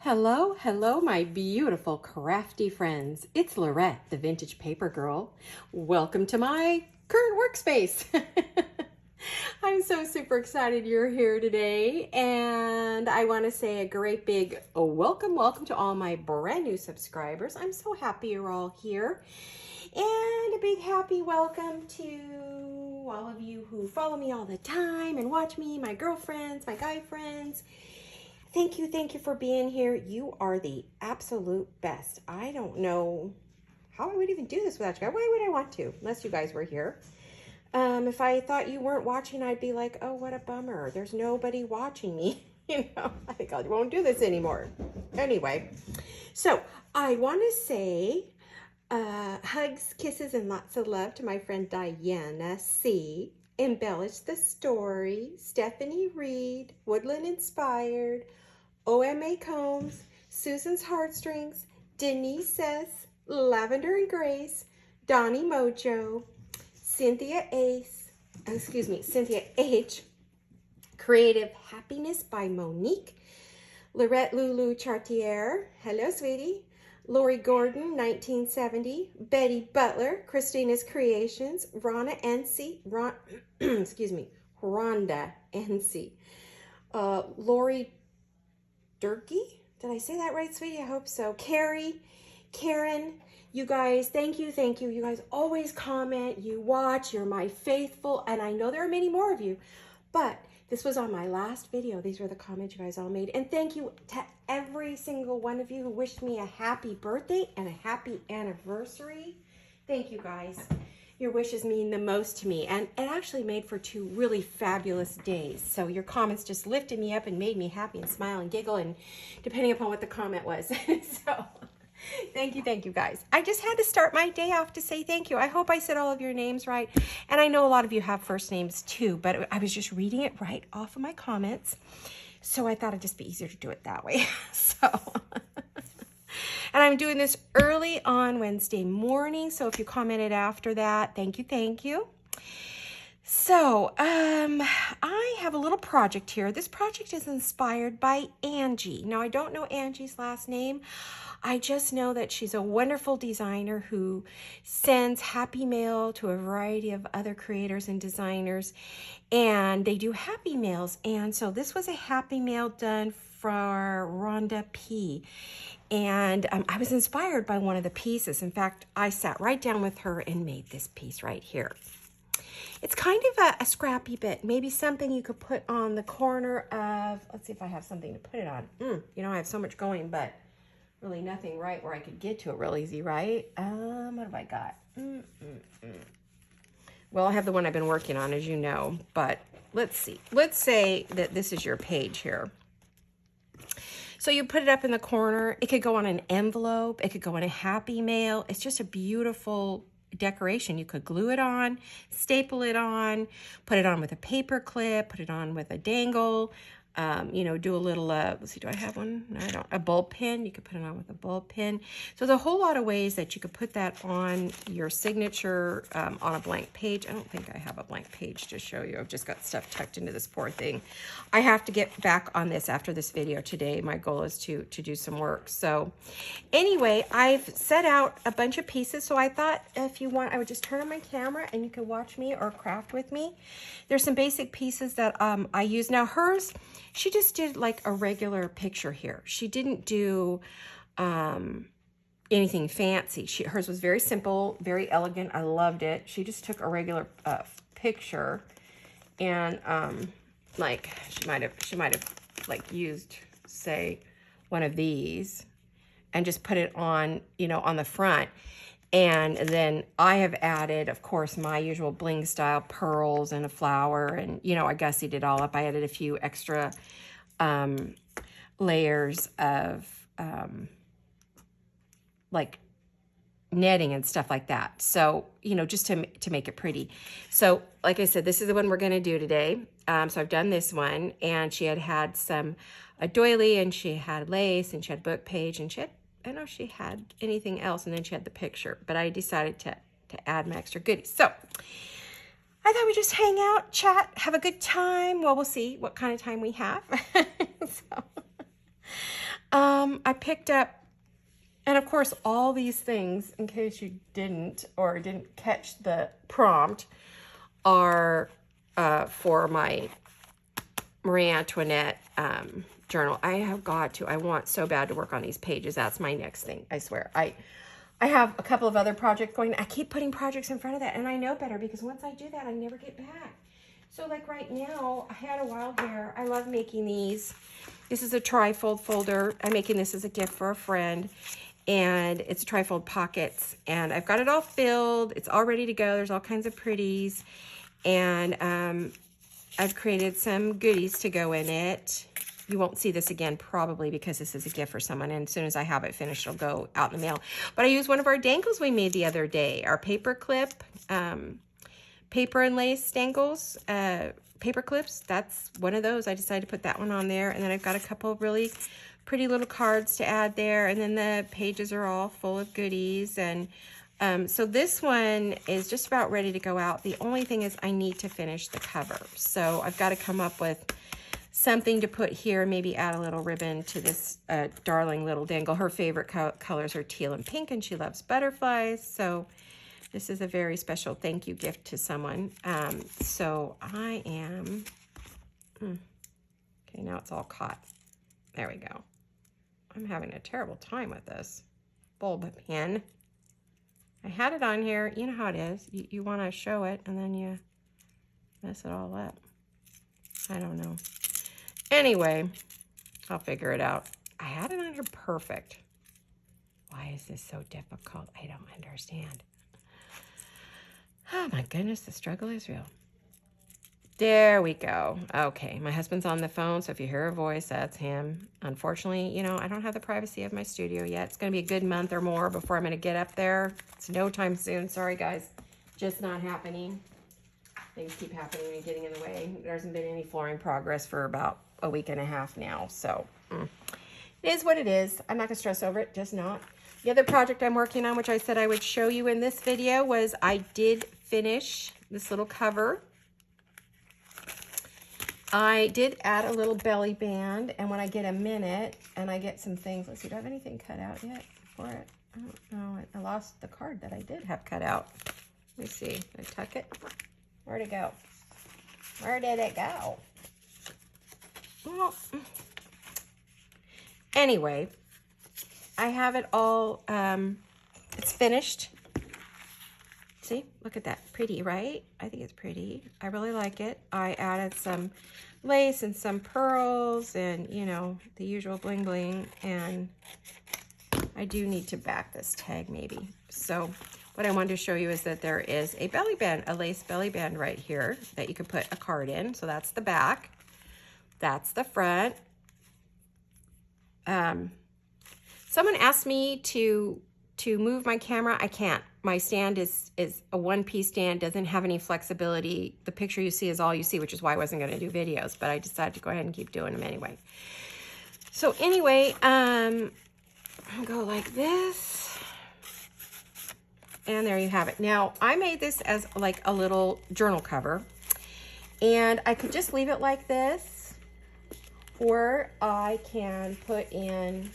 Hello, hello, my beautiful crafty friends. It's Laurette, the Vintage Paper Girl. Welcome to my current workspace. I'm so super excited you're here today, and I want to say a great big welcome to all my brand new subscribers. I'm so happy you're all here, and a big happy welcome to all of you who follow me all the time and watch me, my girlfriends, my guy friends. Thank you for being here. You are the absolute best. I don't know how I would even do this without you guys. Why would I want to, unless you guys were here? If I thought you weren't watching, I'd be like, oh, what a bummer. There's nobody watching me. I think I won't do this anymore. Anyway, so I want to say hugs, kisses, and lots of love to my friend Diana C. Embellish the Story, Stephanie Reed, Woodland Inspired, OMA Combs, Susan's Heartstrings, Denise Says, Lavender and Grace, Donnie Mojo, Cynthia H, Creative Happiness by Monique, Laurette Lulu Chartier, hello sweetie, Lori Gordon, 1970, Betty Butler, Christina's Creations, Rhonda NC, Lori Durkee, did I say that right, sweetie? I hope so. Carrie, Karen, you guys, thank you. You guys always comment, you watch, you're my faithful, and I know there are many more of you, but this was on my last video. These were the comments you guys all made. And thank you to every single one of you who wished me a happy birthday and a happy anniversary. Thank you guys. Your wishes mean the most to me. And it actually made for 2 really fabulous days. So your comments just lifted me up and made me happy and smile and giggle, and depending upon what the comment was. So thank you guys. I just had to start my day off to say thank you. I hope I said all of your names right. And I know a lot of you have first names too, but I was just reading it right off of my comments. So I thought it'd just be easier to do it that way. And I'm doing this early on Wednesday morning. So if you commented after that, thank you. So, I have a little project here. This project is inspired by Angie. Now, I don't know Angie's last name. I just know that she's a wonderful designer who sends happy mail to a variety of other creators and designers, and they do happy mails. And so this was a happy mail done for Rhonda P. And I was inspired by one of the pieces. In fact, I sat right down with her and made this piece right here. It's kind of a scrappy bit, maybe something you could put on the corner of, let's see if I have something to put it on. I have so much going, but really nothing right where I could get to it real easy, right? What have I got? Well, I have the one I've been working on, as you know, but let's see. Let's say that this is your page here. So you put it up in the corner. It could go on an envelope. It could go on a happy mail. It's just a beautiful decoration. You could glue it on, staple it on, put it on with a paper clip, put it on with a dangle, do a little, let's see, do I have one? No, I don't. A bulb pin. You could put it on with a bulb pin. So there's a whole lot of ways that you could put that on your signature on a blank page. I don't think I have a blank page to show you. I've just got stuff tucked into this poor thing. I have to get back on this after this video today. My goal is to do some work. So anyway, I've set out a bunch of pieces. So I thought if you want, I would just turn on my camera and you could watch me or craft with me. There's some basic pieces that I use. Now hers, she just did like a regular picture here. She didn't do anything fancy. Hers was very simple, very elegant. I loved it. She just took a regular picture, and like she might have like used, say, one of these and just put it on, on the front. And then I have added, of course, my usual bling style pearls and a flower. And, I gussied it all up. I added a few extra layers of like netting and stuff like that. So, just to make it pretty. So, like I said, this is the one we're going to do today. So I've done this one. And she had a doily, and she had lace, and she had book page, and she had, I don't know if she had anything else, and then she had the picture, but I decided to add my extra goodies. So I thought we'd just hang out, chat, have a good time. Well, we'll see what kind of time we have. I picked up, and of course, all these things, in case you didn't catch the prompt, are for my Marie Antoinette journal. I want so bad to work on these pages. That's my next thing, I swear. I have a couple of other projects going. I keep putting projects in front of that, and I know better because once I do that, I never get back. So like right now, I had a wild hair. I love making these. This is a trifold folder. I'm making this as a gift for a friend, and it's trifold pockets, and I've got it all filled. It's all ready to go. There's all kinds of pretties, and I've created some goodies to go in it. You won't see this again probably because this is a gift for someone, and as soon as I have it finished, it'll go out in the mail. But I used one of our dangles we made the other day, our paper clip, paper and lace dangles, paper clips. That's one of those. I decided to put that one on there, and then I've got a couple of really pretty little cards to add there, and then the pages are all full of goodies. And so this one is just about ready to go out. The only thing is I need to finish the cover. So I've got to come up with something to put here, maybe add a little ribbon to this darling little dangle. Her favorite colors are teal and pink, and she loves butterflies. So this is a very special thank you gift to someone. So I am, okay, now it's all caught. There we go. I'm having a terrible time with this bulb pen. I had it on here. You know how it is. You want to show it, and then you mess it all up. I don't know. Anyway, I'll figure it out. I had it on here perfect. Why is this so difficult? I don't understand. Oh my goodness, the struggle is real. There we go. Okay, my husband's on the phone, so if you hear a voice, that's him. Unfortunately, you know, I don't have the privacy of my studio yet. It's going to be a good month or more before I'm going to get up there. It's no time soon. Sorry, guys. Just not happening. Things keep happening and getting in the way. There hasn't been any flooring progress for about a week and a half now, so it is what it is. I'm not going to stress over it, just not. The other project I'm working on, which I said I would show you in this video, was I did finish this little cover. I did add a little belly band, and when I get a minute and I get some things, let's see, do I have anything cut out yet for it? I don't know. I lost the card that I did have cut out. Let me see. Did I tuck it? Where'd it go? Where did it go? Well, anyway, I have it all, it's finished. See, look at that. Pretty, right? I think it's pretty. I really like it. I added some lace and some pearls and, you know, the usual bling bling. And I do need to back this tag maybe. So what I wanted to show you is that there is a belly band, a lace belly band right here that you can put a card in. So that's the back. That's the front. Someone asked me to move my camera. I can't. My stand is a one-piece stand, doesn't have any flexibility. The picture you see is all you see, which is why I wasn't going to do videos, but I decided to go ahead and keep doing them anyway. So anyway, I'll go like this. And there you have it. Now, I made this as like a little journal cover, and I could just leave it like this, or I can put in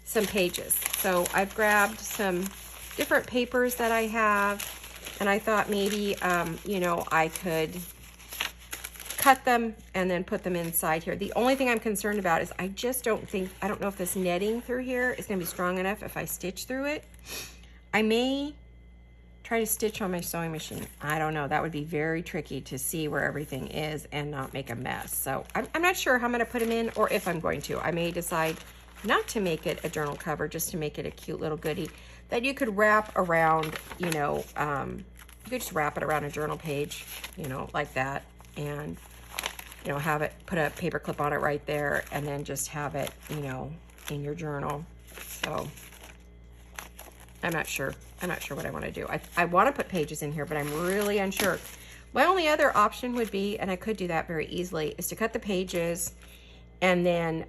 some pages. So I've grabbed some different papers that I have, and I thought maybe, you know, I could cut them and then put them inside here. The only thing I'm concerned about is I don't know if this netting through here is gonna be strong enough if I stitch through it. I may try to stitch on my sewing machine. I don't know. That would be very tricky to see where everything is and not make a mess. So I'm not sure how I'm gonna put them in or if I'm going to. I may decide not to make it a journal cover, just to make it a cute little goodie that you could wrap around, you know, you could just wrap it around a journal page, you know, like that, and, you know, have it, put a paper clip on it right there, and then just have it, you know, in your journal. So I'm not sure what I want to do. I want to put pages in here, but I'm really unsure. My only other option would be, and I could do that very easily, is to cut the pages and then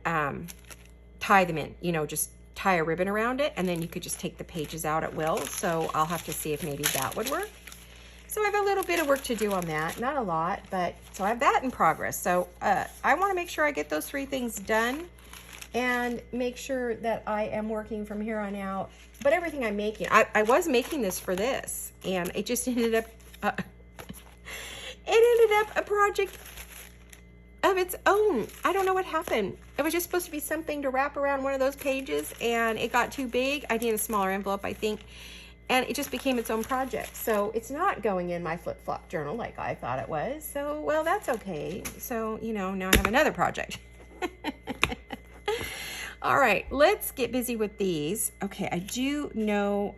tie them in, you know, just tie a ribbon around it, and then you could just take the pages out at will. So I'll have to see if maybe that would work. So I have a little bit of work to do on that, not a lot, but so I have that in progress. So I want to make sure I get those 3 things done and make sure that I am working from here on out. But everything I'm making, I was making this for this, and it just ended up, a project of its own. I don't know what happened. It was just supposed to be something to wrap around one of those pages, and it got too big. I need a smaller envelope, I think. And it just became its own project. So it's not going in my flip-flop journal like I thought it was. So, well, that's okay. So, you know, now I have another project. All right, let's get busy with these. Okay, I do know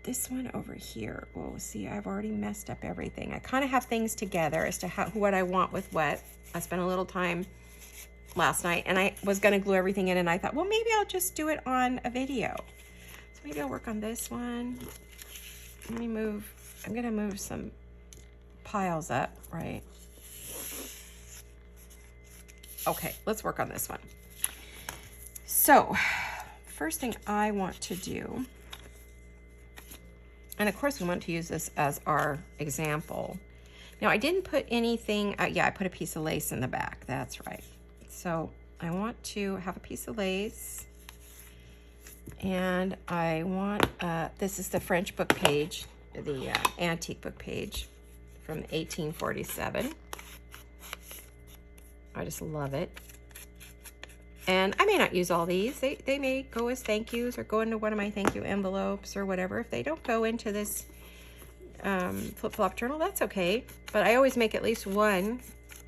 this one over here. Oh, see, I've already messed up everything. I kind of have things together as to what I want with what. I spent a little time last night, and I was going to glue everything in, and I thought, well, maybe I'll just do it on a video. So maybe I'll work on this one. Let me move. I'm going to move some piles up, right? Okay, let's work on this one. So, first thing I want to do, and of course we want to use this as our example. Now I didn't put anything, yeah, I put a piece of lace in the back, that's right. So I want to have a piece of lace, and I want, this is the French book page, the antique book page from 1847. I just love it. And I may not use all these. They may go as thank yous or go into one of my thank you envelopes or whatever. If they don't go into this flip-flop journal, that's okay. But I always make at least one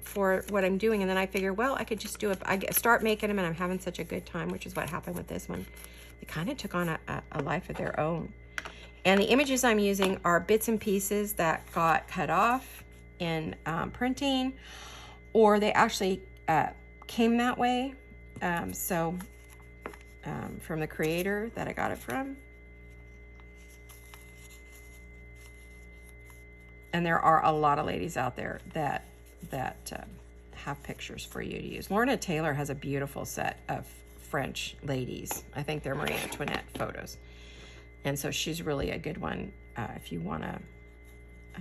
for what I'm doing. And then I figure, well, I could just do it. I start making them and I'm having such a good time, which is what happened with this one. They kind of took on a life of their own. And the images I'm using are bits and pieces that got cut off in printing, or they actually came that way. From the creator that I got it from. And there are a lot of ladies out there that have pictures for you to use. Laurette Chandler has a beautiful set of French ladies. I think they're Marie Antoinette photos. And so she's really a good one if you want to. I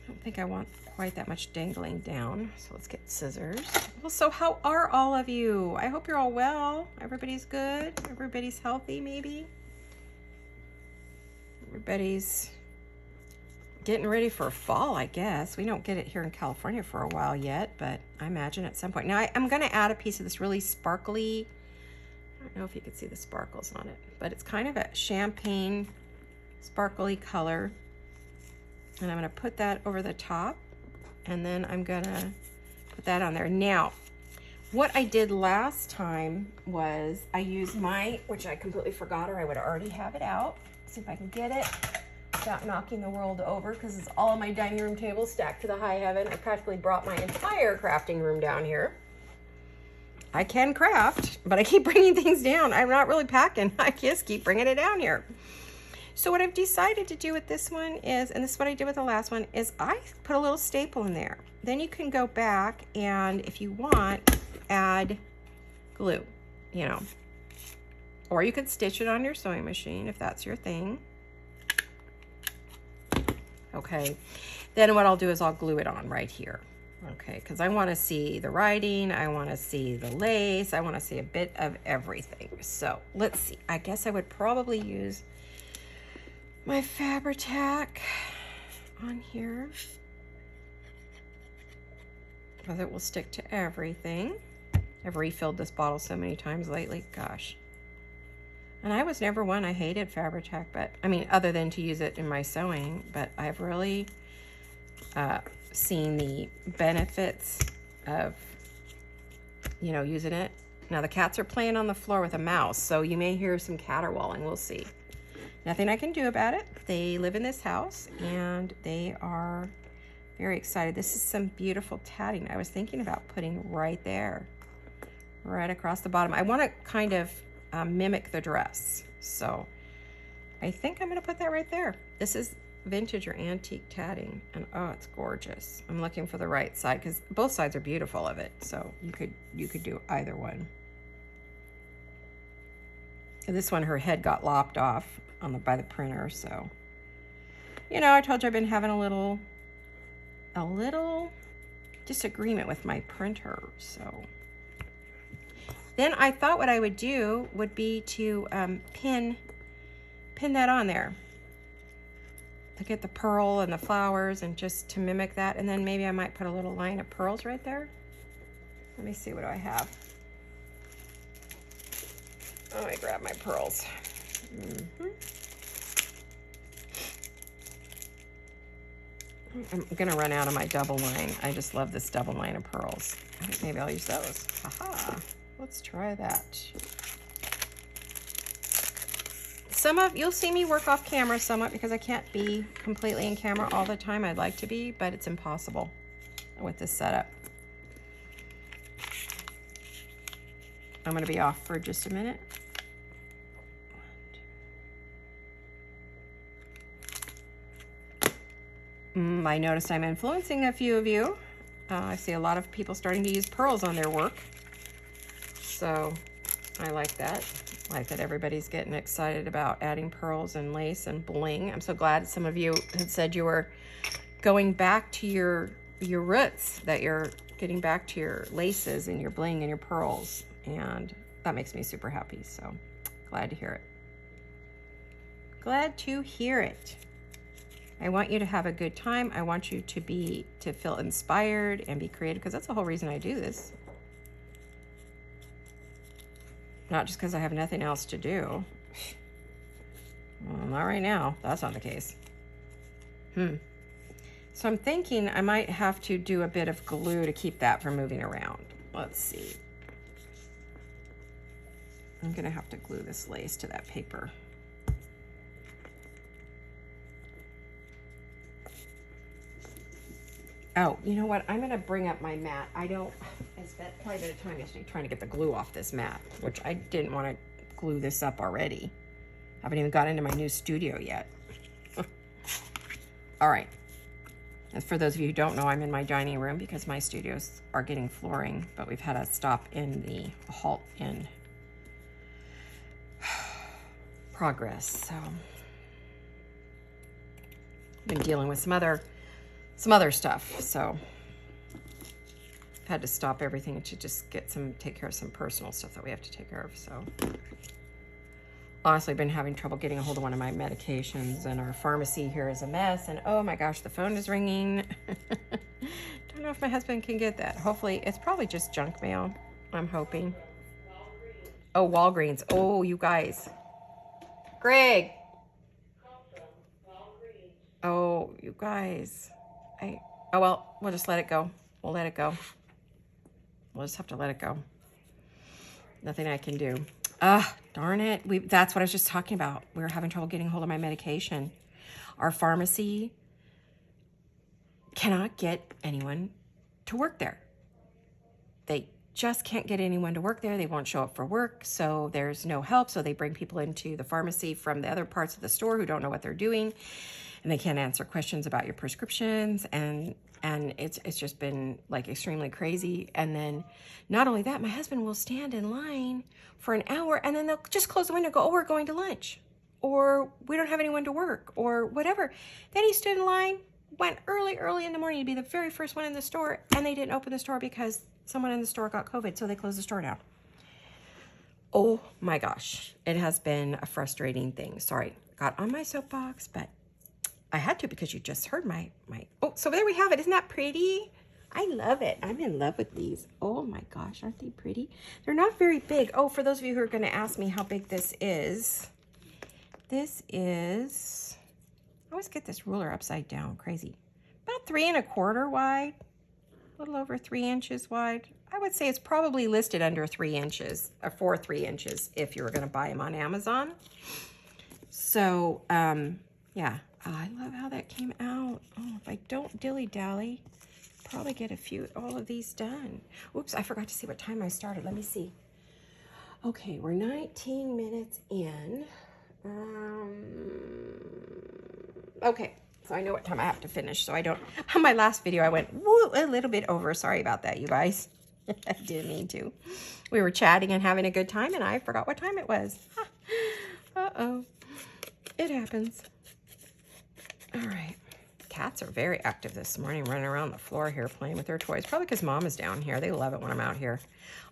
don't think I want quite that much dangling down. So let's get scissors. Well, so how are all of you? I hope you're all well. Everybody's good. Everybody's healthy, maybe. Everybody's getting ready for fall, I guess. We don't get it here in California for a while yet, but I imagine at some point. Now, I'm going to add a piece of this really sparkly, I don't know if you can see the sparkles on it, but it's kind of a champagne sparkly color. And I'm going to put that over the top, and then I'm going to put that on there. Now, what I did last time was I used my, which I completely forgot, or I would already have it out. See if I can get it without knocking the world over, because it's all on my dining room table stacked to the high heaven. I practically brought my entire crafting room down here. I can craft, but I keep bringing things down. I'm not really packing. I just keep bringing it down here. So what I've decided to do with this one is, and this is what I did with the last one, is I put a little staple in there. Then you can go back and, if you want, add glue, you know. Or you could stitch it on your sewing machine if that's your thing. Okay. Then what I'll do is I'll glue it on right here. Okay, because I want to see the writing, I want to see the lace, I want to see a bit of everything. So let's see. I guess I would probably use my Fabri-Tac on here, because it will stick to everything. I've refilled this bottle so many times lately, gosh. And I was never one, I hated Fabri-Tac, but I mean, other than to use it in my sewing, but I've really seen the benefits of, you know, using it. Now the cats are playing on the floor with a mouse, so you may hear some caterwauling, we'll see. Nothing I can do about it. They live in this house and they are very excited. This is some beautiful tatting I was thinking about putting right there, right across the bottom. I want to kind of mimic the dress. So I think I'm going to put that right there. This is vintage or antique tatting, and oh, it's gorgeous. I'm looking for the right side because both sides are beautiful of it. So you could do either one. And this one, her head got lopped off by the printer, so you know, I told you I've been having a little disagreement with my printer. So then I thought what I would do would be to pin that on there, to get the pearl and the flowers and just to mimic that. And then maybe I might put a little line of pearls right there. Let me see, what do I have? Oh, I grab my pearls. I'm gonna run out of my double line. I just love this double line of pearls. I think maybe I'll use those. Aha, let's try that. You'll see me work off camera somewhat because I can't be completely in camera all the time. I'd like to be, but it's impossible with this setup. I'm gonna be off for just a minute. I noticed I'm influencing a few of you. I see a lot of people starting to use pearls on their work. So I like that. I like that everybody's getting excited about adding pearls and lace and bling. I'm so glad some of you had said you were going back to your roots, that you're getting back to your laces and your bling and your pearls. And that makes me super happy. So glad to hear it. Glad to hear it. I want you to have a good time. I want you to feel inspired and be creative, because that's the whole reason I do this. Not just because I have nothing else to do. Well, not right now. That's not the case. So I'm thinking I might have to do a bit of glue to keep that from moving around. Let's see. I'm gonna have to glue this lace to that paper. Oh, you know what? I'm gonna bring up my mat. I spent quite a bit of time yesterday trying to get the glue off this mat, which I didn't want to glue this up already. I haven't even got into my new studio yet. All right. And for those of you who don't know, I'm in my dining room because my studios are getting flooring, but we've had a stop in the halt in progress. So I've been dealing with some other stuff, so had to stop everything to just take care of some personal stuff that we have to take care of. So honestly, I've been having trouble getting a hold of one of my medications, and our pharmacy here is a mess, and oh my gosh, the phone is ringing. Don't know if my husband can get that. Hopefully, it's probably just junk mail, I'm hoping. Oh, Walgreens. Oh, you guys. Greg. Oh, you guys. Oh, well, we'll just let it go. We'll let it go. We'll just have to let it go. Nothing I can do. Darn it. That's what I was just talking about. We were having trouble getting hold of my medication. Our pharmacy cannot get anyone to work there. They just can't get anyone to work there. They won't show up for work, so there's no help. So they bring people into the pharmacy from the other parts of the store who don't know what they're doing, and they can't answer questions about your prescriptions, and it's just been like extremely crazy. And then not only that, my husband will stand in line for an hour, and then they'll just close the window and go, oh, we're going to lunch, or we don't have anyone to work, or whatever. Then he stood in line, went early in the morning to be the very first one in the store, and they didn't open the store because someone in the store got COVID, so they closed the store down. Oh my gosh, it has been a frustrating thing. Sorry, got on my soapbox, but I had to because you just heard my, oh, so there we have it. Isn't that pretty? I love it. I'm in love with these. Oh my gosh, aren't they pretty? They're not very big. Oh, for those of you who are gonna ask me how big this is, I always get this ruler upside down, crazy. About 3 1/4 wide, a little over 3 inches wide. I would say it's probably listed under 3 inches, or for 3 inches if you were gonna buy them on Amazon. So, yeah. Oh, I love how that came out. Oh, if I don't dilly-dally, probably get all of these done. Oops, I forgot to see what time I started. Let me see. Okay, we're 19 minutes in. Okay, so I know what time I have to finish, so I don't, on my last video, I went woo, a little bit over. Sorry about that, you guys. I didn't mean to. We were chatting and having a good time, and I forgot what time it was. Uh-oh. It happens. All right. cats are very active this morning, running around the floor here playing with their toys. Probably because Mom is down here. They love it when I'm out here.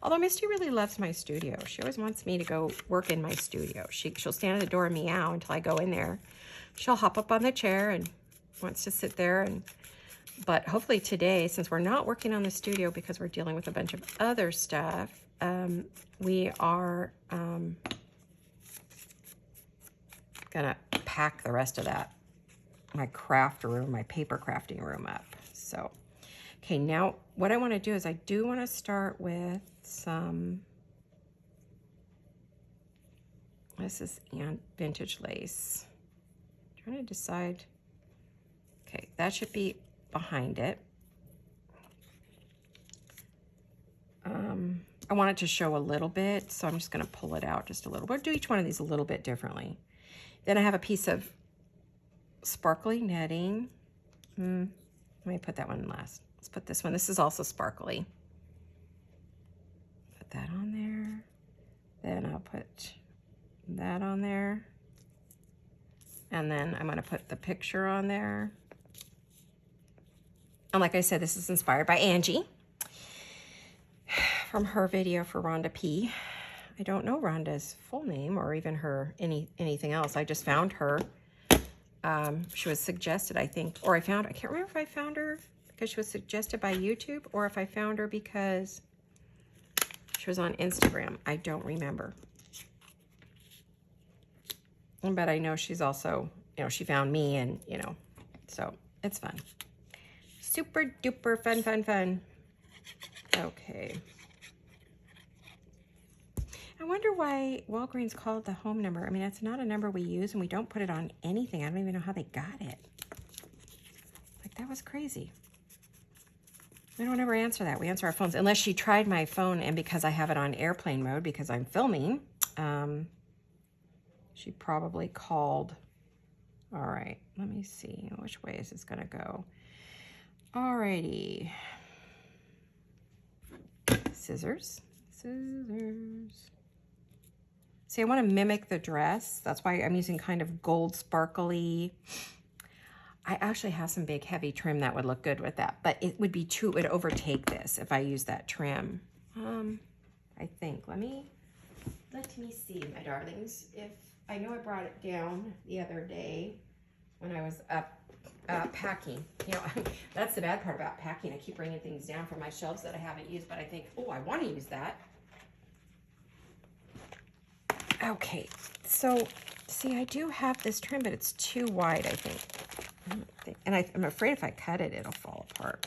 Although Misty really loves my studio. She always wants me to go work in my studio. She'll stand at the door and meow until I go in there. She'll hop up on the chair and wants to sit there. But hopefully today, since we're not working on the studio because we're dealing with a bunch of other stuff, we are gonna pack the rest of that, my craft room, my paper crafting room up. So, okay, now what I want to do is I do want to start with some, this is vintage lace. I'm trying to decide, okay, that should be behind it. I want it to show a little bit, so I'm just going to pull it out just a little. We'll do each one of these a little bit differently. Then I have a piece of sparkly netting. Let me put that one last. Let's put this one. This is also sparkly. Put that on there. Then I'll put that on there. And then I'm going to put the picture on there. And like I said, this is inspired by Angie from her video for Rhonda P. I don't know Rhonda's full name or even her anything else. I just found her. She was suggested, I think, or I can't remember if I found her because she was suggested by YouTube or if I found her because she was on Instagram. I don't remember. But I know she's also, she found me and, so it's fun. Super duper fun, fun, fun. Okay. I wonder why Walgreens called the home number. I mean, it's not a number we use and we don't put it on anything. I don't even know how they got it. Like, that was crazy. We don't ever answer that. We answer our phones. Unless she tried my phone and because I have it on airplane mode because I'm filming, she probably called. All right, let me see. Which way is this going to go? Alrighty. Scissors. Scissors. See, I want to mimic the dress. That's why I'm using kind of gold sparkly. I actually have some big heavy trim that would look good with that, but it would be it would overtake this if I use that trim. I think. Let me see, my darlings. If I know I brought it down the other day when I was up packing. That's the bad part about packing. I keep bringing things down from my shelves that I haven't used, but I think, oh, I want to use that. Okay, so see, I do have this trim, but it's too wide, I think. And I'm afraid if I cut it, it'll fall apart.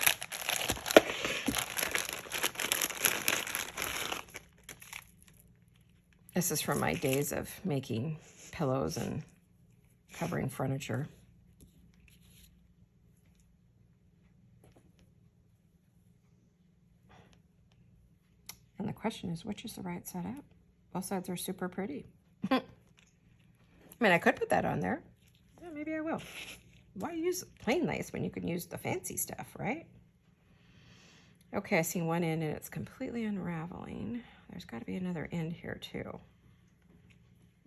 This is from my days of making pillows and covering furniture. And the question is, which is the right side up? Both sides are super pretty. I mean, I could put that on there. Yeah, maybe I will. Why use plain lace when you can use the fancy stuff, right? Okay, I see one end and it's completely unraveling. There's got to be another end here too.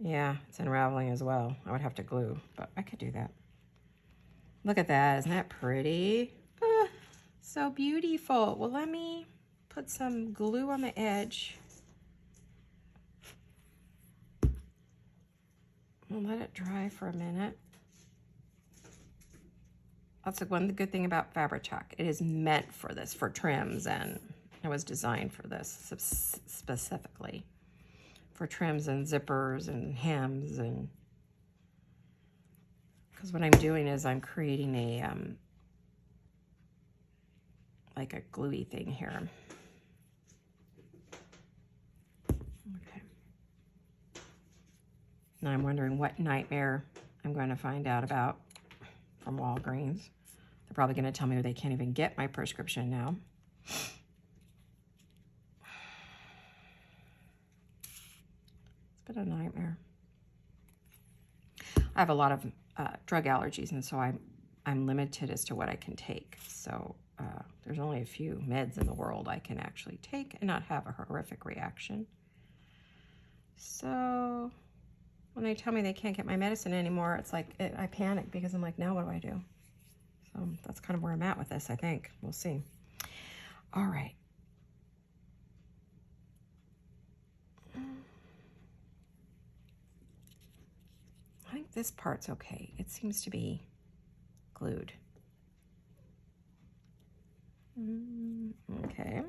Yeah, it's unraveling as well. I would have to glue, but I could do that. Look at that. Isn't that pretty? Ah, so beautiful. Well, let me put some glue on the edge. I'll let it dry for a minute. That's one good thing about Fabri-Tac. It is meant for this, for trims, and it was designed for this specifically. For trims and zippers and hems, and because what I'm doing is I'm creating a like a gluey thing here. Okay. Now I'm wondering what nightmare I'm going to find out about from Walgreens. They're probably going to tell me they can't even get my prescription now. It's been a nightmare. I have a lot of drug allergies, and so I'm limited as to what I can take. So there's only a few meds in the world I can actually take and not have a horrific reaction. So when they tell me they can't get my medicine anymore, it's like I panic because I'm like, now what do I do? So that's kind of where I'm at with this, I think. We'll see. All right. I think this part's okay. It seems to be glued. Okay.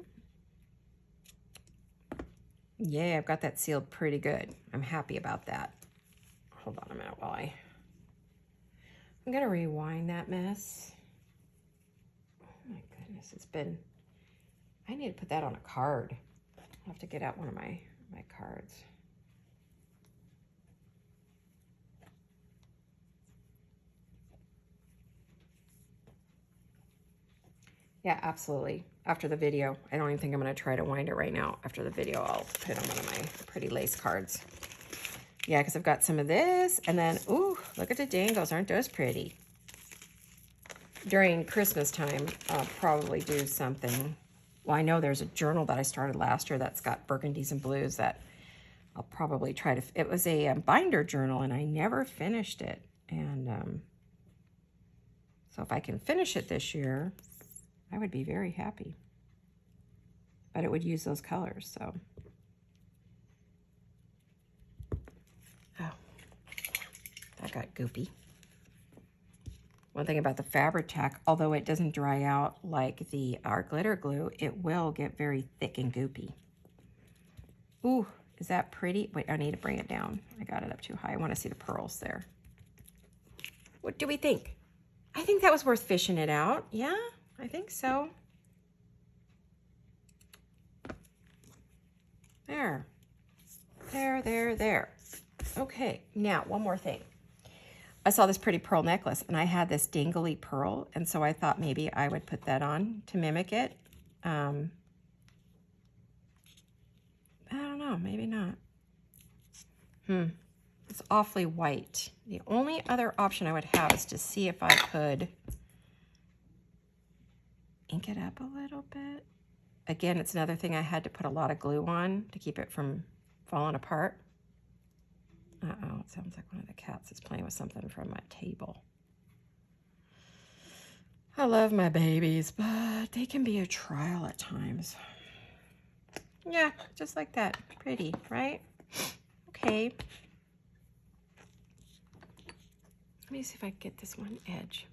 Yeah, I've got that sealed pretty good. I'm happy about that. Hold on a minute while I'm gonna rewind that mess. Oh my goodness, it's been, I need to put that on a card. I'll have to get out one of my cards. Yeah, absolutely. After the video, I don't even think I'm going to try to wind it right now. After the video, I'll put it on one of my pretty lace cards. Yeah, because I've got some of this, and then, ooh, look at the dangles. Aren't those pretty? During Christmas time, I'll probably do something. Well, I know there's a journal that I started last year that's got burgundies and blues that I'll probably try to, it was a binder journal, and I never finished it. And so if I can finish it this year, I would be very happy. But it would use those colors, so. Oh, that got goopy. One thing about the fabric tack, although it doesn't dry out like the art glitter glue, it will get very thick and goopy. Ooh, is that pretty? Wait, I need to bring it down. I got it up too high. I want to see the pearls there. What do we think? I think that was worth fishing it out. Yeah, I think so. There. There. Okay, now one more thing. I saw this pretty pearl necklace, and I had this dangly pearl, and so I thought maybe I would put that on to mimic it. I don't know, maybe not. It's awfully white. The only other option I would have is to see if I could ink it up a little bit. Again, it's another thing I had to put a lot of glue on to keep it from falling apart. Uh-oh, it sounds like one of the cats is playing with something from my table. I love my babies, but they can be a trial at times. Yeah, just like that. Pretty, right? Okay. Let me see if I can get this one edge.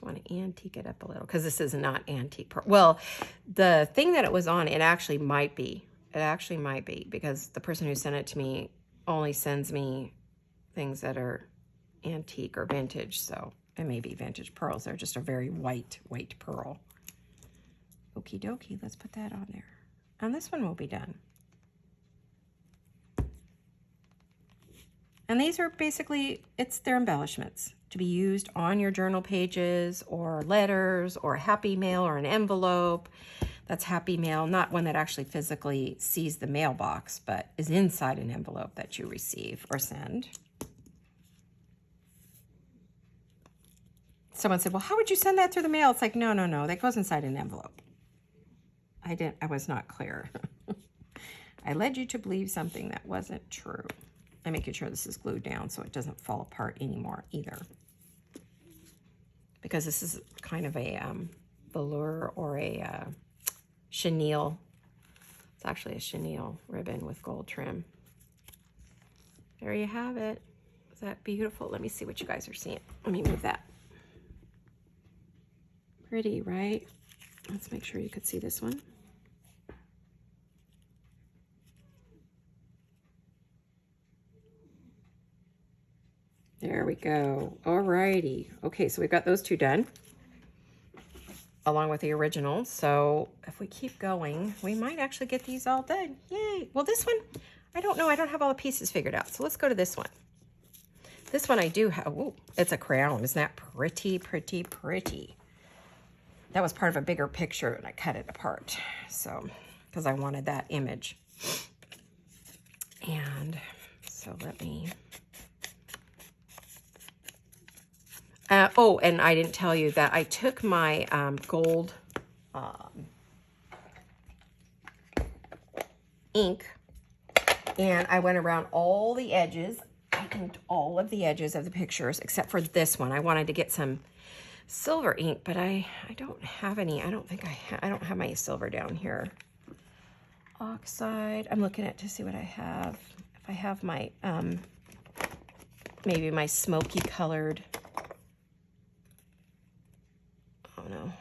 I want to antique it up a little because this is not antique pearl. Well, the thing that it was on, it actually might be. It actually might be because the person who sent it to me only sends me things that are antique or vintage. So it may be vintage pearls. They're just a very white pearl. Okie dokie. Let's put that on there. And this one will be done. And these are basically, they're embellishments to be used on your journal pages or letters or a happy mail or an envelope. That's happy mail, not one that actually physically sees the mailbox, but is inside an envelope that you receive or send. Someone said, well, how would you send that through the mail? It's like, no, that goes inside an envelope. I was not clear. I led you to believe something that wasn't true. I'm making sure this is glued down so it doesn't fall apart anymore either. Because this is kind of a velour or a chenille. It's actually a chenille ribbon with gold trim. There you have it. Is that beautiful? Let me see what you guys are seeing. Let me move that. Pretty, right? Let's make sure you could see this one. There we go. Alrighty. Okay, so we've got those two done along with the original. So if we keep going, we might actually get these all done. Yay. Well, this one, I don't know. I don't have all the pieces figured out. So let's go to this one. This one I do have. Ooh, it's a crayon. Isn't that pretty, pretty, pretty? That was part of a bigger picture and I cut it apart. So, because I wanted that image. And so let me... oh, and I didn't tell you that I took my gold ink and I went around all the edges. I inked all of the edges of the pictures except for this one. I wanted to get some silver ink, but I don't have any. I don't think I don't have my silver down here. Oxide. I'm looking at to see what I have. If I have my maybe my smoky colored. Oh no.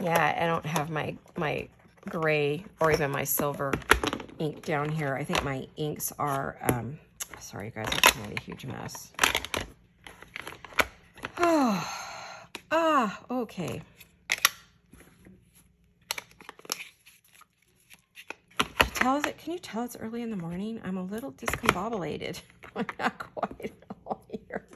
Yeah, I don't have my gray or even my silver ink down here. I think my inks are sorry you guys, I just made a huge mess. Okay. Can you tell it's early in the morning? I'm a little discombobulated. I'm not quite all here.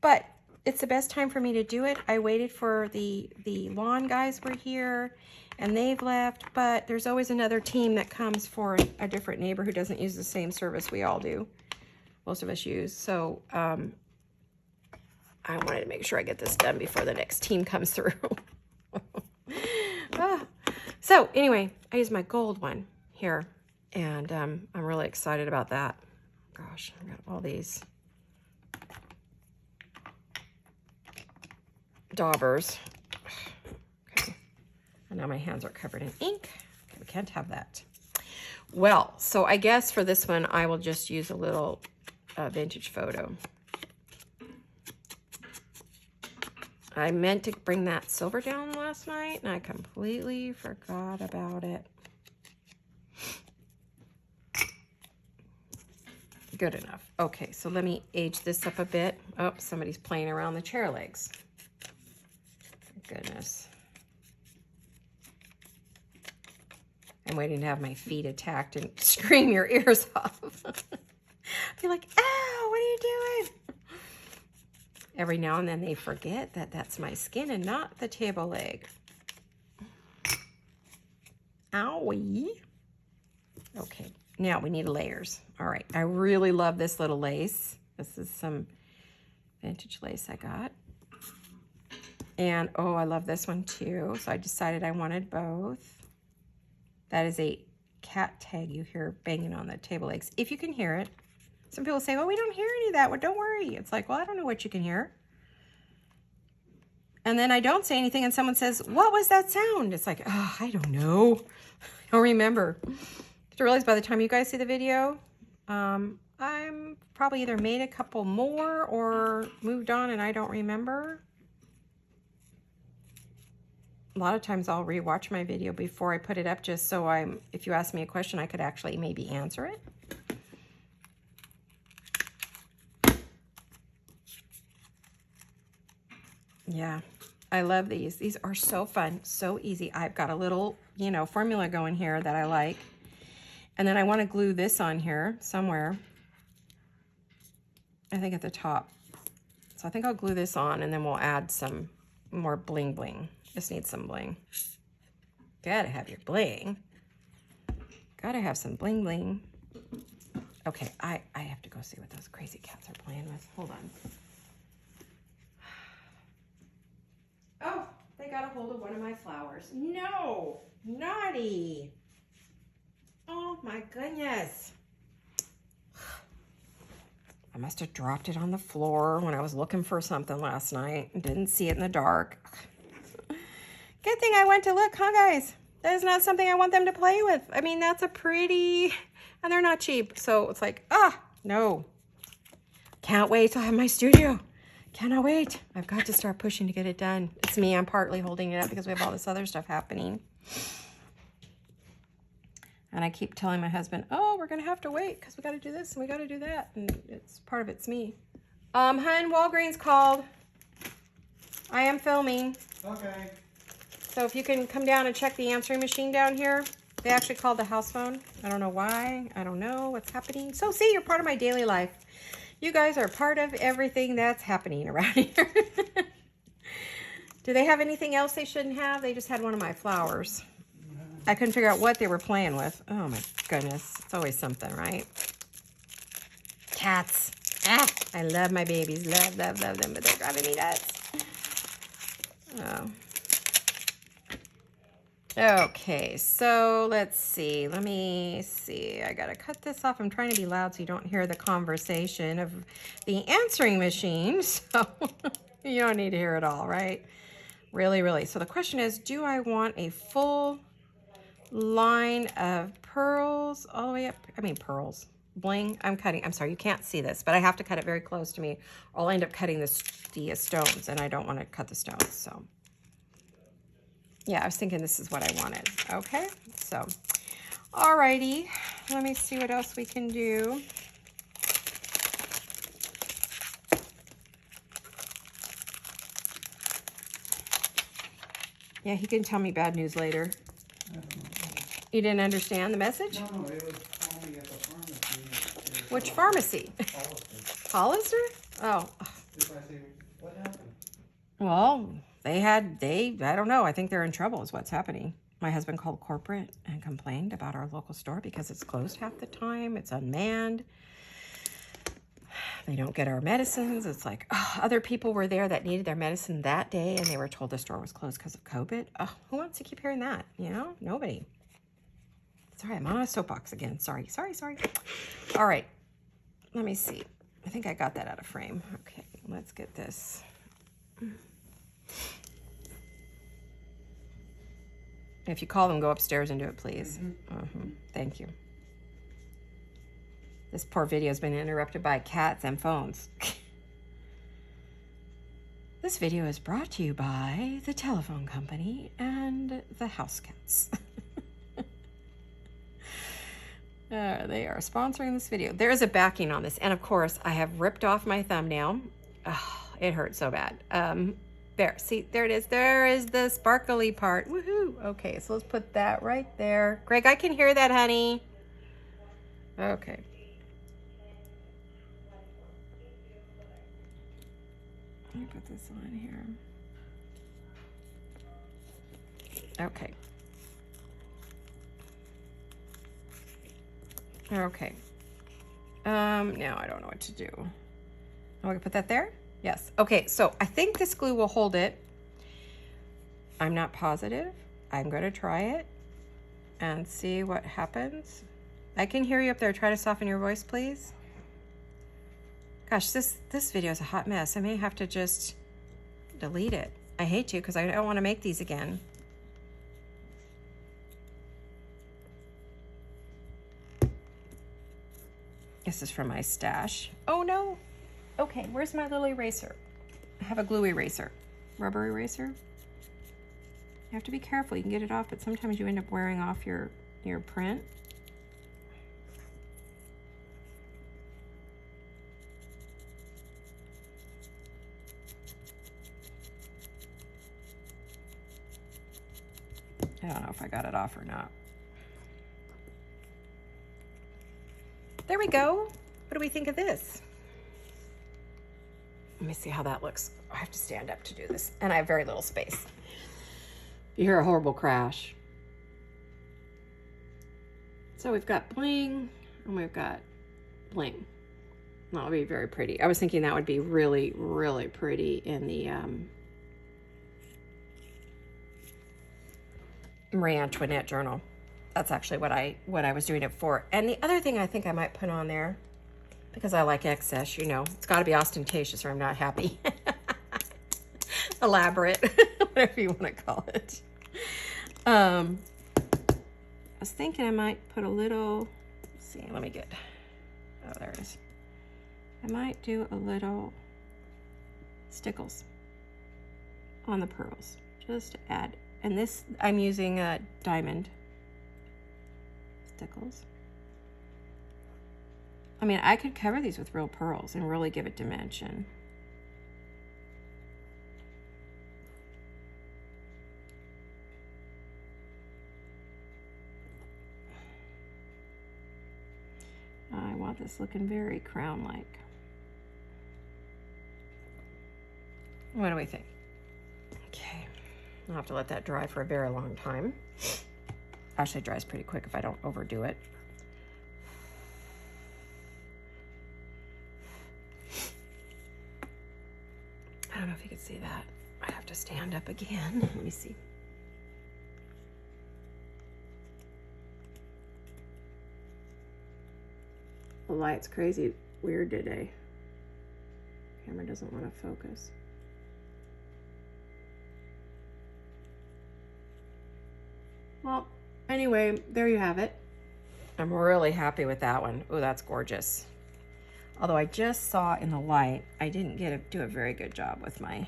But it's the best time for me to do it. I waited for the lawn guys were here and they've left, but there's always another team that comes for a different neighbor who doesn't use the same service we all do. Most of us use. So I wanted to make sure I get this done before the next team comes through. So anyway, I used my gold one here, and I'm really excited about that. Gosh, I got all these daubers. Okay, and now my hands are covered in ink. Okay, we can't have that. Well, so I guess for this one, I will just use a little vintage photo. I meant to bring that silver down last night, and I completely forgot about it. Good enough. Okay, so let me age this up a bit. Oh, somebody's playing around the chair legs. Goodness. I'm waiting to have my feet attacked and scream your ears off. Be like, ow, what are you doing? Every now and then they forget that that's my skin and not the table leg. Owie. Okay, now we need layers. All right, I really love this little lace. This is some vintage lace I got. And, oh, I love this one too. So I decided I wanted both. That is a cat tag you hear banging on the table legs. If you can hear it. Some people say, well, we don't hear any of that. Well, don't worry. It's like, well, I don't know what you can hear. And then I don't say anything and someone says, what was that sound? It's like, oh, I don't know. I don't remember. To realize by the time you guys see the video, I'm probably either made a couple more or moved on and I don't remember. A lot of times I'll rewatch my video before I put it up just so if you ask me a question, I could actually maybe answer it. Yeah, I love these. These are so fun, so easy. I've got a little, formula going here that I like. And then I want to glue this on here somewhere. I think at the top. So I think I'll glue this on and then we'll add some more bling bling. Just need some bling. Gotta have your bling. Gotta have some bling bling. Okay, I have to go see what those crazy cats are playing with. Hold on. Oh, they got a hold of one of my flowers. No, naughty. Oh my goodness. I must have dropped it on the floor when I was looking for something last night and didn't see it in the dark. Good thing I went to look, huh guys? That is not something I want them to play with. I mean, that's a pretty, and they're not cheap. So it's like, no. Can't wait till I have my studio. Cannot wait. I've got to start pushing to get it done. It's me. I'm partly holding it up because we have all this other stuff happening. And I keep telling my husband, oh, we're going to have to wait because we got to do this and we got to do that. And it's part of it's me. Hun, Walgreens called. I am filming. Okay. So if you can come down and check the answering machine down here. They actually called the house phone. I don't know why. I don't know what's happening. So see, you're part of my daily life. You guys are part of everything that's happening around here. Do they have anything else they shouldn't have? They just had one of my flowers. I couldn't figure out what they were playing with. Oh my goodness. It's always something, right? Cats. I love my babies. Love them, but they're driving me nuts. Oh. Okay, so let's see. Let me see. I gotta cut this off. I'm trying to be loud so you don't hear the conversation of the answering machine. So you don't need to hear it all, right? Really, really. So the question is, do I want a full line of pearls all the way up? I mean, pearls. Bling. I'm sorry, you can't see this, but I have to cut it very close to me, or I'll end up cutting the stones, and I don't want to cut the stones, so. Yeah, I was thinking this is what I wanted. Okay, so, alrighty. Let me see what else we can do. Yeah, he can tell me bad news later. You didn't understand the message? No, it was calling at the pharmacy. Which pharmacy? Hollister. Hollister? Oh. If I say, what happened? Well, I don't know. I think they're in trouble is what's happening. My husband called corporate and complained about our local store because it's closed half the time. It's unmanned. They don't get our medicines. It's like, other people were there that needed their medicine that day, and they were told the store was closed because of COVID. Who wants to keep hearing that? You know, nobody. Sorry, I'm on a soapbox again. Sorry. All right, let me see. I think I got that out of frame. Okay, let's get this. If you call them, go upstairs and do it, please. Thank you. This poor video has been interrupted by cats and phones. This video is brought to you by the telephone company and the house cats. They are sponsoring this video. There is a backing on this. And of course, I have ripped off my thumbnail. Oh, it hurts so bad. There, see, there it is. There is the sparkly part. Woohoo. Okay, so let's put that right there. Greg, I can hear that, honey. Okay. Let me put this on here. Okay. Okay. Now I don't know what to do. Oh, I can put that there? Yes. Okay, so I think this glue will hold it. I'm not positive. I'm going to try it and see what happens. I can hear you up there. Try to soften your voice, please. Gosh, this video is a hot mess. I may have to just delete it. I hate to because I don't want to make these again. This is from my stash. Oh no. Okay, where's my little eraser? I have a glue eraser. Rubber eraser. You have to be careful. You can get it off, but sometimes you end up wearing off your print. I don't know if I got it off or not. There we go. What do we think of this? Let me see how that looks. I have to stand up to do this, and I have very little space. You hear a horrible crash. So we've got bling, and we've got bling. That would be very pretty. I was thinking that would be really, really pretty in the Marie Antoinette journal. That's actually what I was doing it for. And the other thing I think I might put on there, because I like excess, you know, it's got to be ostentatious or I'm not happy. Elaborate, whatever you want to call it. I was thinking I might put a little, let's see, let me get, oh, there it is. I might do a little stickles on the pearls, just to add. And this, I'm using a diamond stickles. I mean, I could cover these with real pearls and really give it dimension. I want this looking very crown-like. What do we think? Okay, I'll have to let that dry for a very long time. Actually, it dries pretty quick if I don't overdo it. I don't know if you can see that. I have to stand up again. Let me see. The light's crazy weird today. Camera doesn't want to focus. Well, anyway, there you have it. I'm really happy with that one. Oh, that's gorgeous. Although I just saw in the light, I didn't do a very good job with my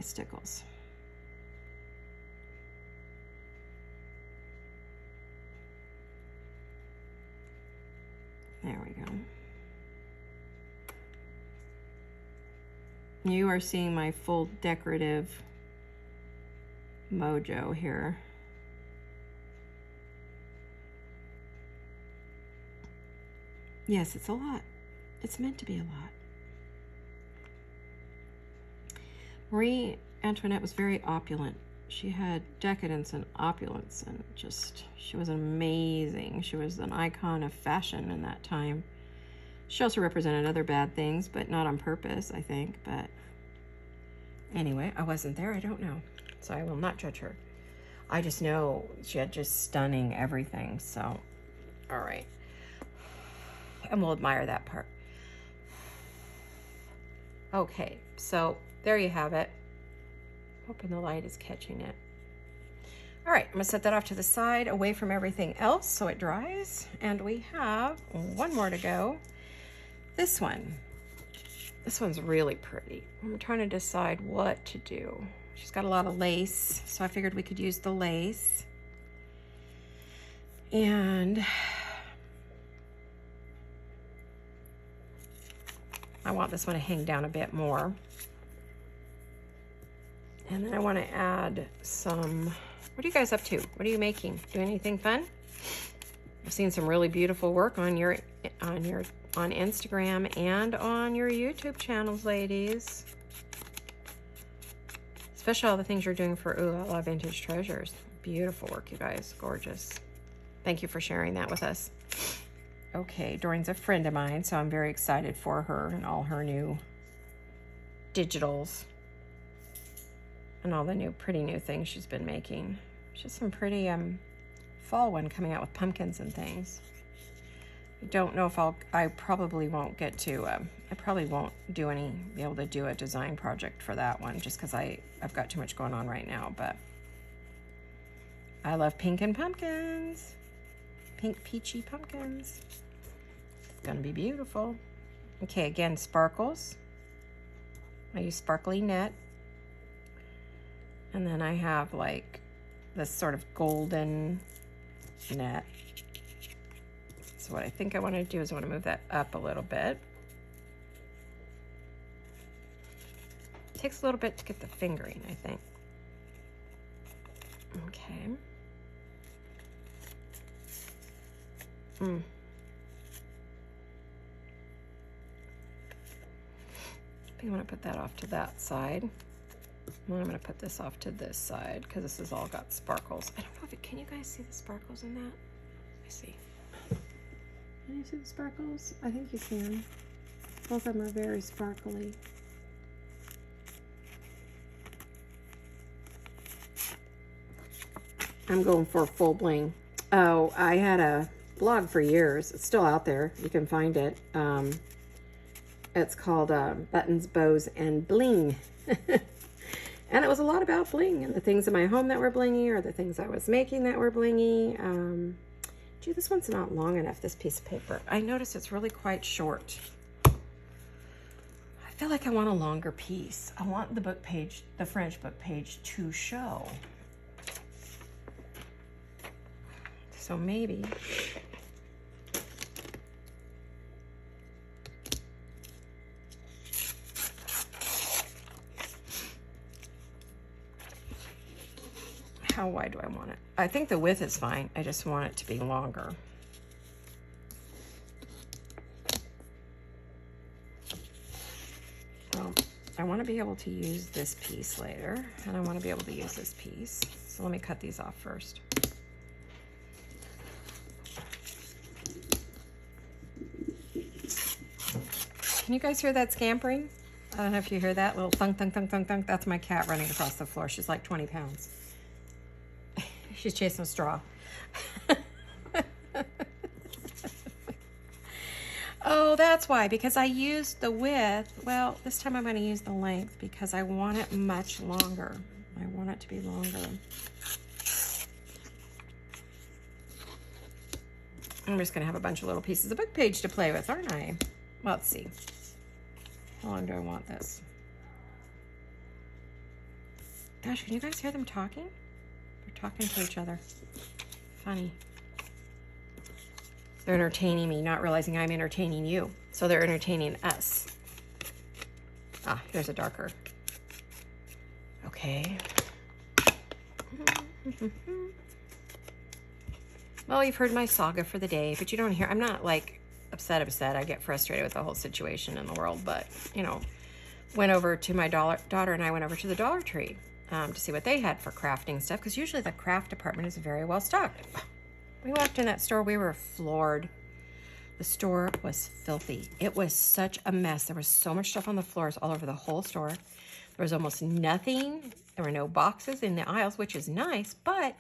stickles. There we go. You are seeing my full decorative mojo here. Yes, it's a lot. It's meant to be a lot. Marie Antoinette was very opulent. She had decadence and opulence, and she was amazing. She was an icon of fashion in that time. She also represented other bad things, but not on purpose, I think. But anyway, I wasn't there. I don't know. So I will not judge her. I just know she had just stunning everything. So, all right. And we'll admire that part. Okay, so there you have it. Hoping the light is catching it. All right, I'm gonna set that off to the side, away from everything else so it dries. And we have one more to go. This one. This one's really pretty. I'm trying to decide what to do. She's got a lot of lace, so I figured we could use the lace. And I want this one to hang down a bit more. And then I want to add some, what are you guys up to? What are you making? Doing anything fun? I've seen some really beautiful work on Instagram and on your YouTube channels, ladies. Especially all the things you're doing for Ooh La La Vintage Treasures. Beautiful work, you guys. Gorgeous. Thank you for sharing that with us. Okay, Doreen's a friend of mine, so I'm very excited for her and all her new digitals and all the new pretty new things she's been making. She's some pretty fall one coming out with pumpkins and things. I don't know if I probably won't get to, I probably won't be able to do a design project for that one just because I've got too much going on right now, but I love pink and pumpkins. Pink peachy pumpkins. It's gonna be beautiful. Okay, again, sparkles. I use sparkly net. And then I have like this sort of golden net. So what I think I want to do is I want to move that up a little bit. It takes a little bit to get the fingering, I think. Okay. I think I'm going to put that off to that side. And I'm going to put this off to this side because this has all got sparkles. I don't know if can you guys see the sparkles in that? Let me see. Can you see the sparkles? I think you can. Both of them are very sparkly. I'm going for full bling. Oh, I had a blog for years. It's still out there. You can find it. It's called Buttons, Bows, and Bling. And it was a lot about bling and the things in my home that were blingy or the things I was making that were blingy. Gee, this one's not long enough, this piece of paper. I notice it's really quite short. I feel like I want a longer piece. I want the book page, the French book page, to show. So maybe... How wide do I want it? I think the width is fine. I just want it to be longer. Well, I want to be able to use this piece later, and I want to be able to use this piece. So let me cut these off first. Can you guys hear that scampering? I don't know if you hear that little thunk, thunk, thunk, thunk, thunk. That's my cat running across the floor. She's like 20 pounds. She's chasing a straw. Oh, that's why, because I used the width. Well, this time I'm going to use the length because I want it much longer. I want it to be longer. I'm just going to have a bunch of little pieces of book page to play with, aren't I? Well, let's see. How long do I want this? Gosh, can you guys hear them talking? They're talking to each other. Funny. They're entertaining me, not realizing I'm entertaining you. So they're entertaining us. Ah, here's a darker. Okay. Well, you've heard my saga for the day, but you don't hear, I'm not like upset. I get frustrated with the whole situation in the world, but you know, went over to my daughter and I went over to the Dollar Tree to see what they had for crafting stuff, because usually the craft department is very well stocked. We walked in that store, we were floored. The store was filthy. It was such a mess. There was so much stuff on the floors all over the whole store. There was almost nothing. There were no boxes in the aisles, which is nice, but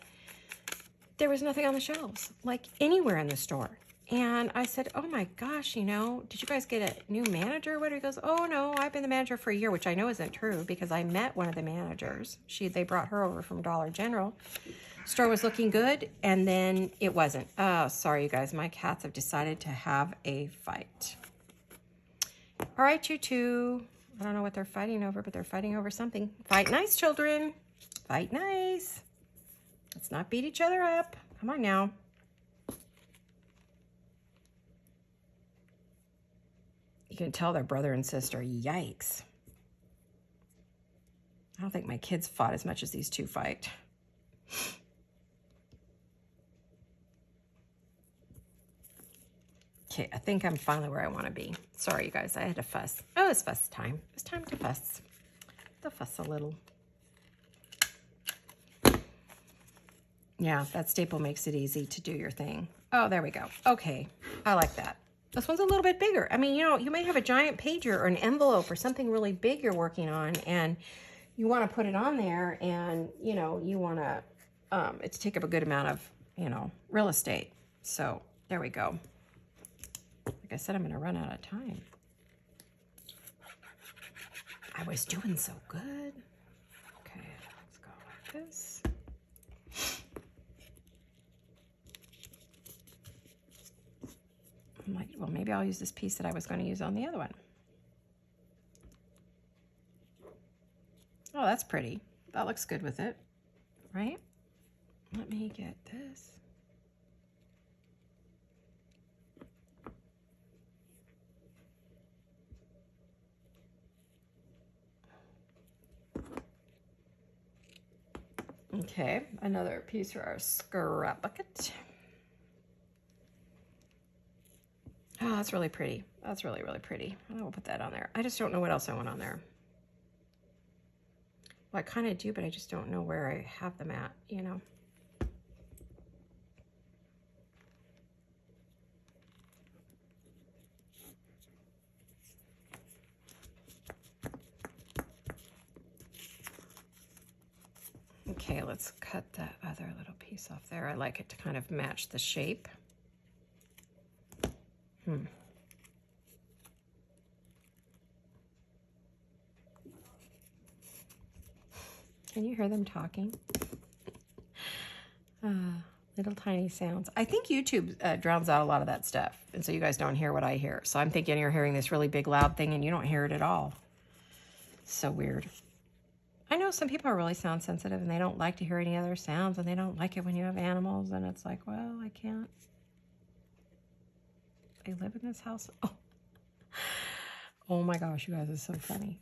there was nothing on the shelves, like anywhere in the store. And I said, oh my gosh, you know, did you guys get a new manager? What? He goes, oh no, I've been the manager for a year, which I know isn't true because I met one of the managers. They brought her over from Dollar General. Store was looking good, and then it wasn't. Oh, sorry, you guys. My cats have decided to have a fight. All right, you two. I don't know what they're fighting over, but they're fighting over something. Fight nice, children. Fight nice. Let's not beat each other up. Come on now. You can tell they're brother and sister. Yikes. I don't think my kids fought as much as these two fight. Okay, I think I'm finally where I want to be. Sorry, you guys, I had to fuss. Oh, it's fuss time. It's time to fuss. To fuss a little. Yeah, that staple makes it easy to do your thing. Oh, there we go. Okay, I like that. This one's a little bit bigger. I mean, you know, you may have a giant pager or an envelope or something really big you're working on, and you want to put it on there, and, you know, you want to, it's take up a good amount of, you know, real estate. So there we go. Like I said, I'm going to run out of time. I was doing so good. Okay, let's go like this. I'm like, well, maybe I'll use this piece that I was going to use on the other one. Oh, that's pretty. That looks good with it, right? Let me get this. Okay, another piece for our scrap bucket. Oh, that's really pretty. That's really, really pretty. I will put that on there. I just don't know what else I want on there. Well, I kind of do, but I just don't know where I have them at, you know. Okay, let's cut that other little piece off there. I like it to kind of match the shape. Can you hear them talking? Little tiny sounds. I think YouTube drowns out a lot of that stuff, and so you guys don't hear what I hear. So I'm thinking you're hearing this really big loud thing and you don't hear it at all. So weird. I know some people are really sound sensitive and they don't like to hear any other sounds, and they don't like it when you have animals, and it's like, well, I can't. They live in this house. Oh my gosh, you guys, it's so funny.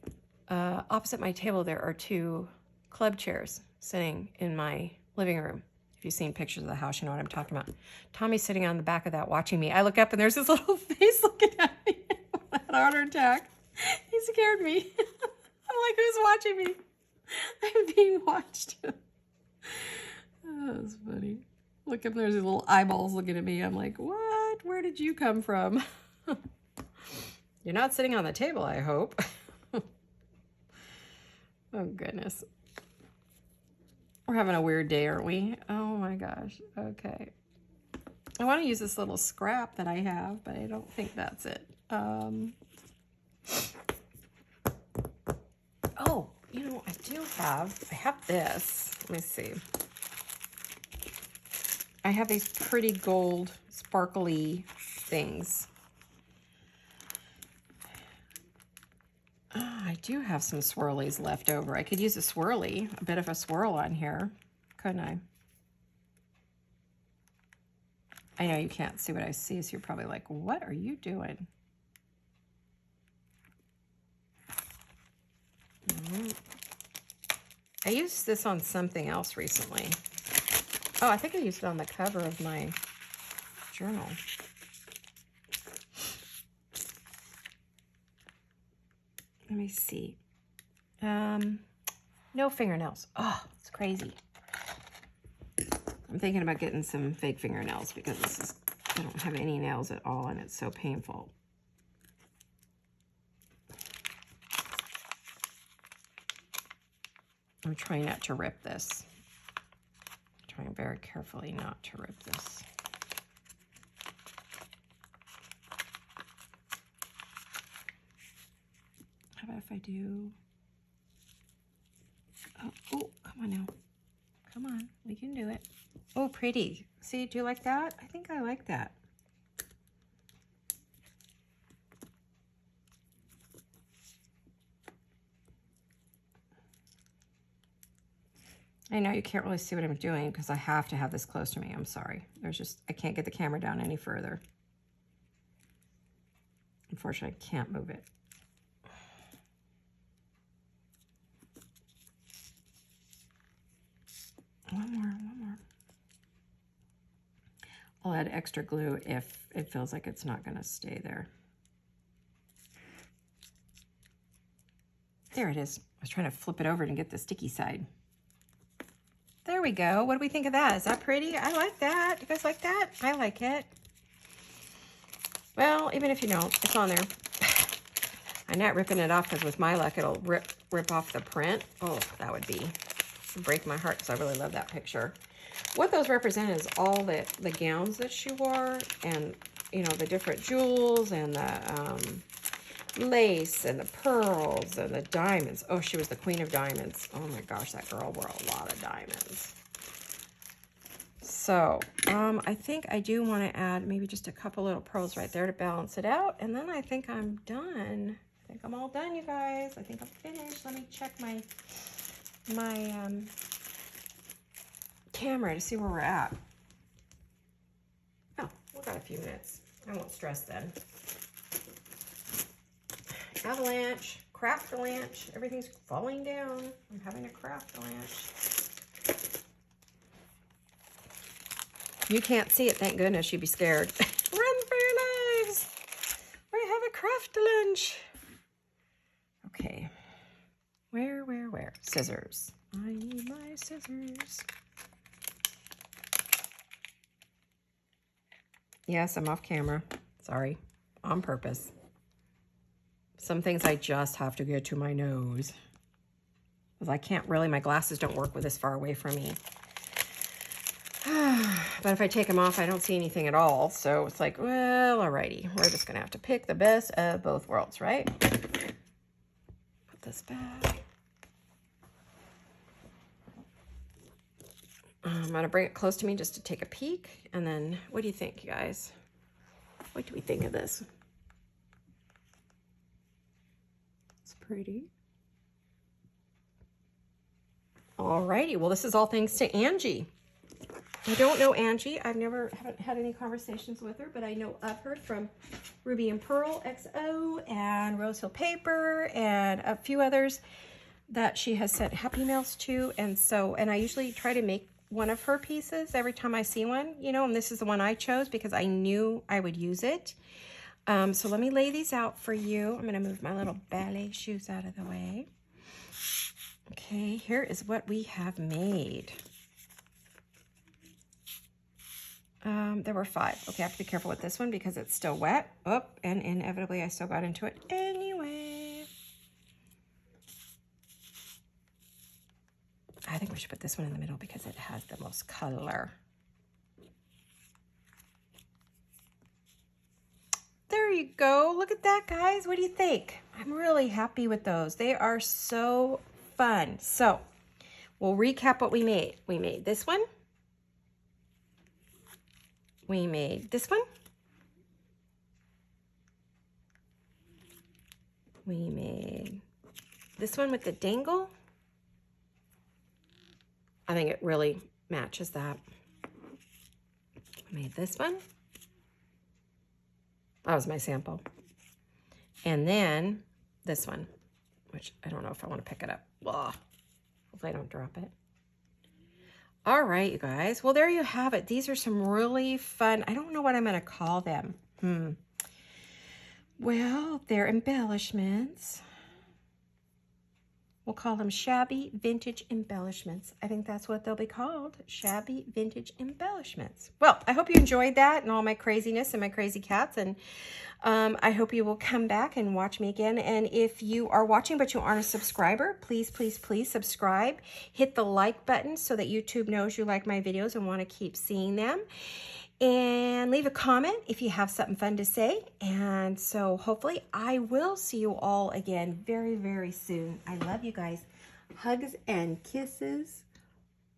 Opposite my table, there are two club chairs sitting in my living room. If you've seen pictures of the house, you know what I'm talking about. Tommy's sitting on the back of that watching me. I look up and there's this little face looking at me. I had a heart attack. He scared me. I'm like, who's watching me? I'm being watched. Oh, that's funny. Look up, there's these little eyeballs looking at me. I'm like, what? Where did you come from? You're not sitting on the table, I hope. Oh, goodness. We're having a weird day, aren't we? Oh, my gosh. Okay. I want to use this little scrap that I have, but I don't think that's it. Oh, you know, I have this. Let me see. I have these pretty gold sparkly things. I do have some swirlies left over. I could use a swirly, a bit of a swirl on here, couldn't I? I know you can't see what I see, so you're probably like, what are you doing? I used this on something else recently. Oh, I think I used it on the cover of my journal. Let me see. No fingernails. Oh, it's crazy. I'm thinking about getting some fake fingernails because I don't have any nails at all and it's so painful. I'm trying not to rip this. I'm trying very carefully not to rip this. How about if I do... Oh, come on now. Come on, we can do it. Oh, pretty. See, do you like that? I think I like that. I know you can't really see what I'm doing because I have to have this close to me. I'm sorry. I can't get the camera down any further. Unfortunately, I can't move it. One more. I'll add extra glue if it feels like it's not going to stay there. There it is. I was trying to flip it over and get the sticky side. There we go. What do we think of that? Is that pretty? I like that. You guys like that? I like it. Well, even if you don't, it's on there. I'm not ripping it off because with my luck, it'll rip off the print. Oh, that would break my heart because I really love that picture. What those represent is all the gowns that she wore and, you know, the different jewels and the lace and the pearls and the diamonds. Oh, she was the queen of diamonds. Oh my gosh, that girl wore a lot of diamonds. So, I think I do want to add maybe just a couple little pearls right there to balance it out. And then I think I'm done. I think I'm all done, you guys. I think I'm finished. Let me check my camera to see where we're at. Oh, we've got a few minutes. I won't stress then. Avalanche, craft-a-lanche. Everything's falling down. I'm having a craft-a-lanche. You can't see it, thank goodness. You'd be scared. Run for your lives. We have a craft-a-lanche. Okay. Where? Scissors. I need my scissors. Yes, I'm off camera. Sorry. On purpose. Some things I just have to get to my nose. Because I can't really, my glasses don't work with this far away from me. But if I take them off, I don't see anything at all. So it's like, well, alrighty. We're just going to have to pick the best of both worlds, right? Put this back. I'm going to bring it close to me just to take a peek. And then, what do you think, you guys? What do we think of this? It's pretty. Alrighty, well, this is all thanks to Angie. I don't know Angie. Haven't had any conversations with her, but I know of her from Ruby and Pearl XO and Rose Hill Paper and a few others that she has sent happy mails to. And I usually try to make one of her pieces every time I see one, you know, and this is the one I chose because I knew I would use it. So let me lay these out for you. I'm going to move my little ballet shoes out of the way. Okay, here is what we have made. There were 5. Okay, I have to be careful with this one because it's still wet. Oh, and inevitably I still got into it anyway. I think we should put this one in the middle because it has the most color. There you go. Look at that, guys. What do you think? I'm really happy with those. They are so fun. So we'll recap what we made. We made this one. We made this one. We made this one with the dangle. I think it really matches that. I made this one. That was my sample. And then this one, which I don't know if I want to pick it up. Ugh. Hopefully I don't drop it. All right, you guys. Well, there you have it. These are some really fun, I don't know what I'm going to call them. Well, they're embellishments. We'll call them Shabby Vintage Embellishments. I think that's what they'll be called, Shabby Vintage Embellishments. Well, I hope you enjoyed that and all my craziness and my crazy cats. And I hope you will come back and watch me again. And if you are watching but you aren't a subscriber, please, please, please subscribe. Hit the like button so that YouTube knows you like my videos and want to keep seeing them. And leave a comment if you have something fun to say. And so hopefully I will see you all again very, very soon. I love you guys. Hugs and kisses.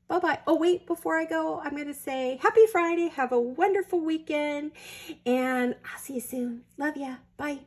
Bye-bye. Oh, wait, before I go, I'm going to say happy Friday. Have a wonderful weekend. And I'll see you soon. Love ya. Bye.